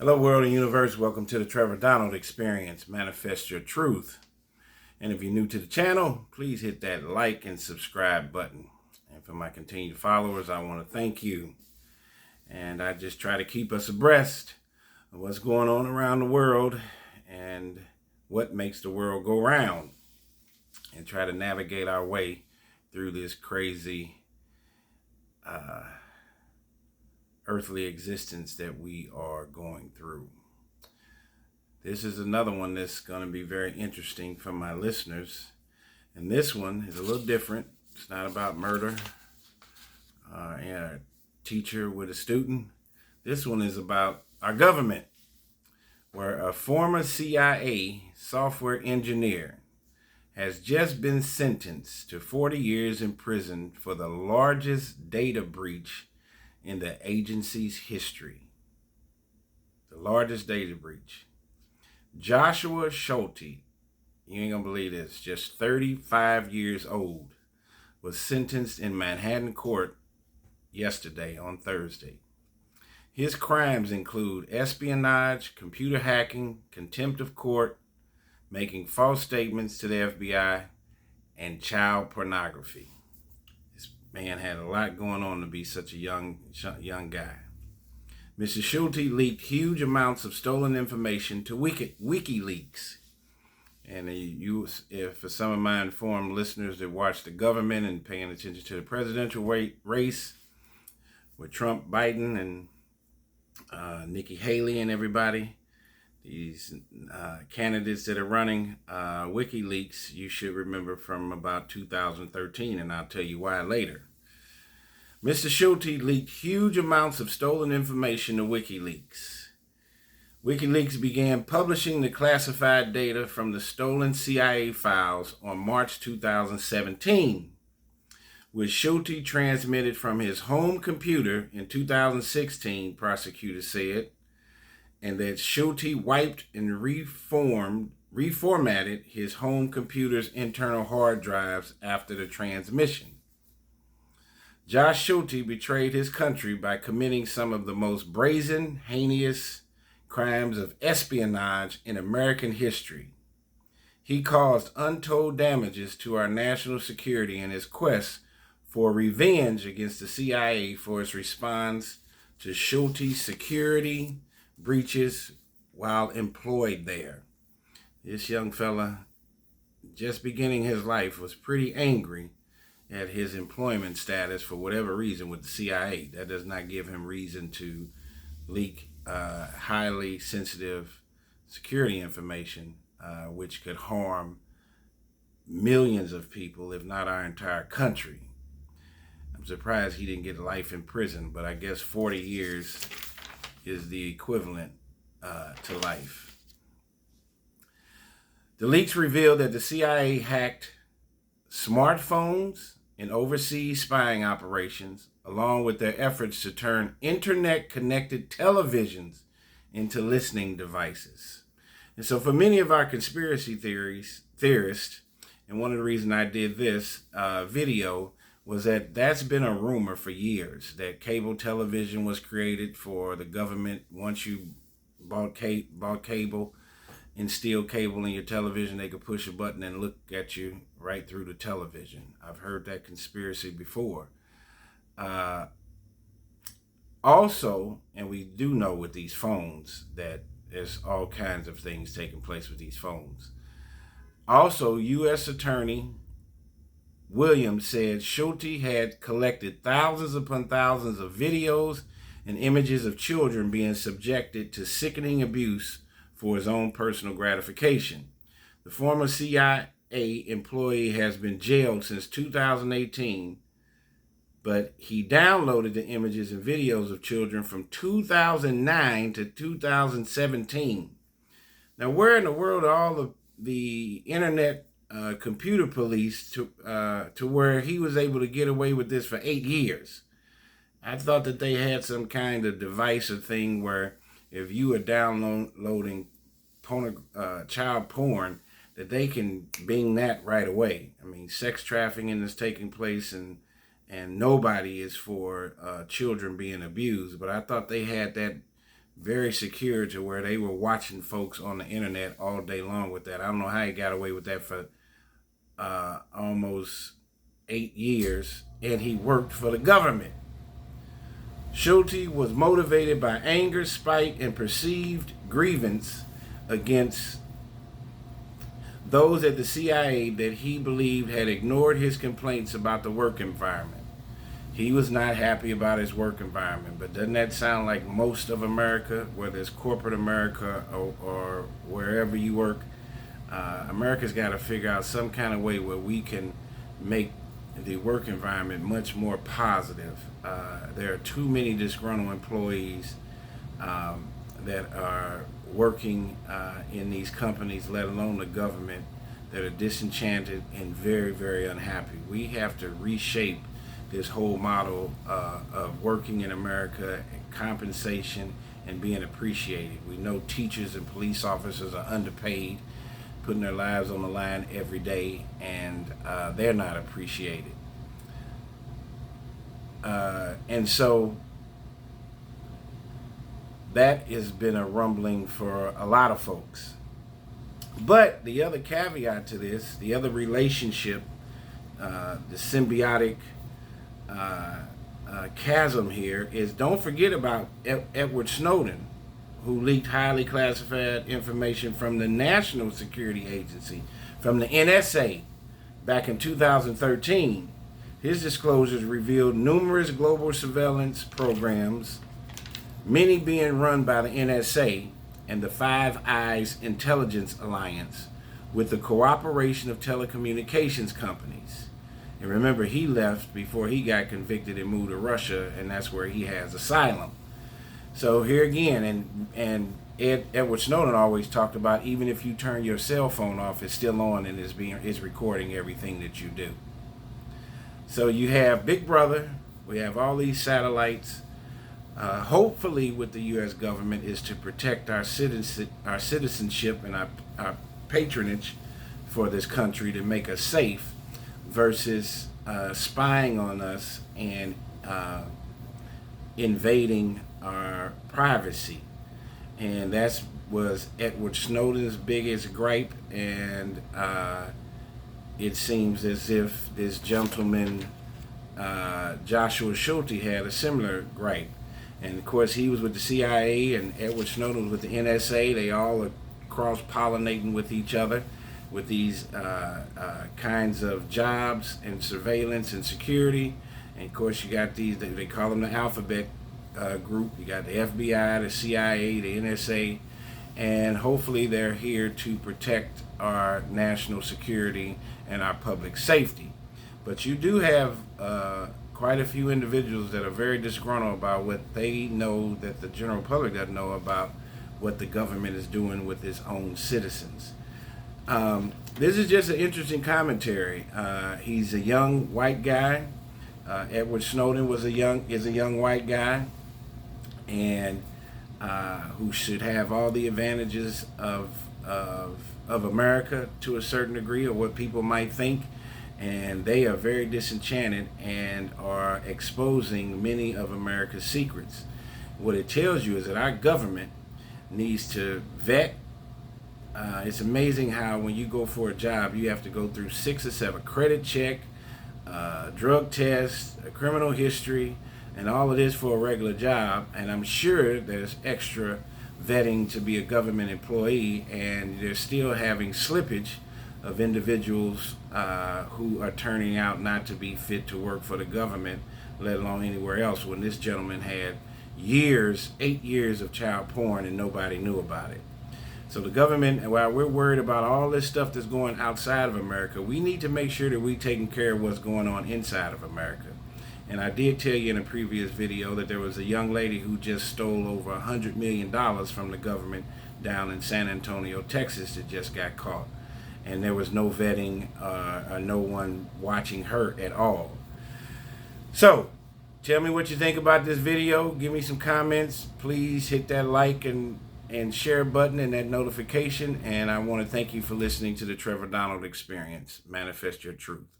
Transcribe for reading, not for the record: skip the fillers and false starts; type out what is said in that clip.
Hello, world and universe. Welcome to the Trevor Donald Experience. Manifest your truth. And if you're new to the channel, please hit that like and subscribe button. And for my continued followers, I want to thank you. And I just try to keep us abreast of what's going on around the world and what makes the world go round, and try to navigate our way through this crazy earthly existence that we are going through. This is another one that's going to be very interesting for my listeners. And this one is a little different. It's not about murder and a teacher with a student. This one is about our government, where a former CIA software engineer has just been sentenced to 40 years in prison for the largest data breach in the agency's history. The largest data breach. Joshua Schulte, you ain't gonna believe this, just 35 years old, was sentenced in Manhattan court yesterday on Thursday. His crimes include espionage, computer hacking, contempt of court, making false statements to the FBI, and child pornography. This man had a lot going on to be such a young guy. Mr. Schulte leaked huge amounts of stolen information to WikiLeaks. And if for some of my informed listeners that watch the government and paying attention to the presidential race with Trump, Biden, and Nikki Haley and everybody, these candidates that are running, WikiLeaks, you should remember from about 2013, and I'll tell you why later. Mr. Schulte leaked huge amounts of stolen information to WikiLeaks. WikiLeaks began publishing the classified data from the stolen CIA files on March 2017, which Schulte transmitted from his home computer in 2016, prosecutors said, and that Schulte wiped and reformatted his home computer's internal hard drives after the transmission. Josh Schulte betrayed his country by committing some of the most brazen, heinous crimes of espionage in American history. He caused untold damages to our national security in his quest for revenge against the CIA for its response to Schulte's security breaches while employed there. This young fella, just beginning his life, was pretty angry at his employment status for whatever reason with the CIA. That does not give him reason to leak highly sensitive security information, which could harm millions of people, if not our entire country. I'm surprised he didn't get life in prison, but I guess 40 years is the equivalent to life. The leaks revealed that the CIA hacked smartphones and overseas spying operations, along with their efforts to turn internet-connected televisions into listening devices. And so for many of our conspiracy theorists, and one of the reasons I did this video was that that's been a rumor for years, that cable television was created for the government. Once you bought cable, instill cable in your television, they could push a button and look at you right through the television. I've heard that conspiracy before. Also, and we do know with these phones that there's all kinds of things taking place with these phones. Also, U.S. Attorney Williams said Schulte had collected thousands upon thousands of videos and images of children being subjected to sickening abuse for his own personal gratification. The former CIA employee has been jailed since 2018, but he downloaded the images and videos of children from 2009 to 2017. Now, where in the world are all of the internet computer police to where he was able to get away with this for 8 years? I thought that they had some kind of device or thing where if you are downloading child porn, that they can bing that right away. I mean, sex trafficking is taking place, and nobody is for children being abused. But I thought they had that very secure to where they were watching folks on the internet all day long with that. I don't know how he got away with that for almost 8 years, and he worked for the government. Schulte was motivated by anger, spite, and perceived grievance against those at the CIA that he believed had ignored his complaints about the work environment. He was not happy about his work environment, but doesn't that sound like most of America, whether it's corporate America or wherever you work? America's got to figure out some kind of way where we can make the work environment much more positive. There are too many disgruntled employees that are working in these companies, let alone the government, that are disenchanted and very, very unhappy. We have to reshape this whole model of working in America, and compensation, and being appreciated. We know teachers and police officers are underpaid, putting their lives on the line every day, and they're not appreciated. And so that has been a rumbling for a lot of folks. But the other caveat to this, the other relationship, the symbiotic chasm here is, don't forget about Edward Snowden, who leaked highly classified information from the National Security Agency, from the NSA, back in 2013. His disclosures revealed numerous global surveillance programs, many being run by the NSA and the Five Eyes Intelligence Alliance, with the cooperation of telecommunications companies. And remember, he left before he got convicted and moved to Russia, and that's where he has asylum. So here again, and Edward Snowden always talked about, even if you turn your cell phone off, it's still on and is recording everything that you do. So you have Big Brother, we have all these satellites. Hopefully, with the U.S. government, is to protect our citizenship and our patronage for this country, to make us safe, versus spying on us and invading our privacy. And that was Edward Snowden's biggest gripe, and it seems as if this gentleman, Joshua Schulte, had a similar gripe. And of course, he was with the CIA, and Edward Snowden was with the NSA. They all are cross-pollinating with each other with these kinds of jobs and surveillance and security. And of course, you got these, they call them the alphabet group. You got the FBI, the CIA, the NSA, and hopefully they're here to protect our national security and our public safety. But you do have quite a few individuals that are very disgruntled about what they know that the general public doesn't know about what the government is doing with its own citizens. This is just an interesting commentary. He's a young white guy. Edward Snowden is a young white guy, and who should have all the advantages of America to a certain degree, or what people might think. And they are very disenchanted and are exposing many of America's secrets. What it tells you is that our government needs to vet. It's amazing how when you go for a job, you have to go through 6 or 7 credit check, drug test, a criminal history, and all of this for a regular job. And I'm sure there's extra vetting to be a government employee, and they're still having slippage of individuals who are turning out not to be fit to work for the government, let alone anywhere else, when this gentleman had 8 years of child porn and nobody knew about it. So the government, while we're worried about all this stuff that's going outside of America, we need to make sure that we're taking care of what's going on inside of America. And I did tell you in a previous video that there was a young lady who just stole over $100 million from the government down in San Antonio, Texas, that just got caught. And there was no vetting or no one watching her at all. So, tell me what you think about this video. Give me some comments. Please hit that like and share button and that notification. And I want to thank you for listening to the Trevor Donald Experience. Manifest your truth.